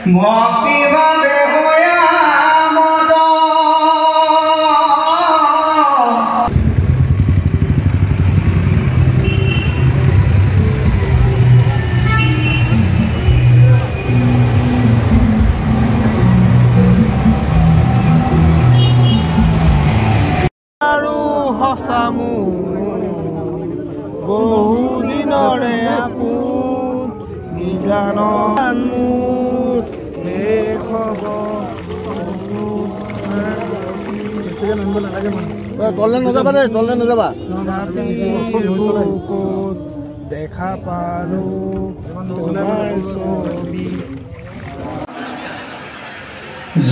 ভক্তিভাৱে হয়া মত আৰু হসামু বহুদিনৰে আপোন নিজান মোৰ শেষ হ'ব তললে নাযাবা দেই, তললে নাযাবা। দেখা পাৰো তোমাৰ ছবি।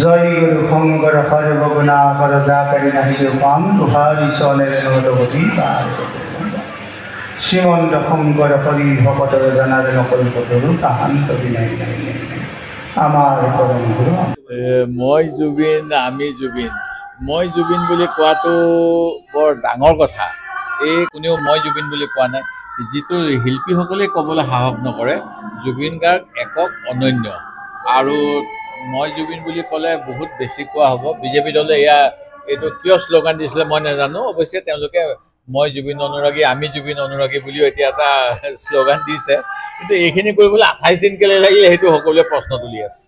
জয় গুরু শঙ্কর সর্বগুণাকর যাকারি নাহি পাম তুহারি চলের নদবতী শ্রীমন্ত শঙ্কর হরি ভকতর জানার নকল কতরু তাহান্ত বিনাই নাই আমার পরম গুরু। মই জুবিন, আমি জুবিন। মই জুবিন বুলি কোৱাটো বৰ ডাঙৰ কথা। এই কোনেও মই জুবিন বুলি কোৱা নাই। যিটো শিল্পীসকলে ক'বলৈ সাহস নকৰে, জুবিন গাৰ্গ একক অনন্য। আৰু মই জুবিন বুলি ক'লে বহুত বেছি কোৱা হ'ব। বিজেপি দলে এইটো কিয় শ্লোগান দিছিলে মই নাজানো। অৱশ্যে তেওঁলোকে মই জুবিন অনুৰাগী, আমি জুবিন অনুৰাগী বুলিও এতিয়া এটা শ্লোগান দিছে। কিন্তু এইখিনি কৰিবলৈ 28 দিন কেলে লাগিলে সেইটো সকলোৱে প্ৰশ্ন তুলি আছে।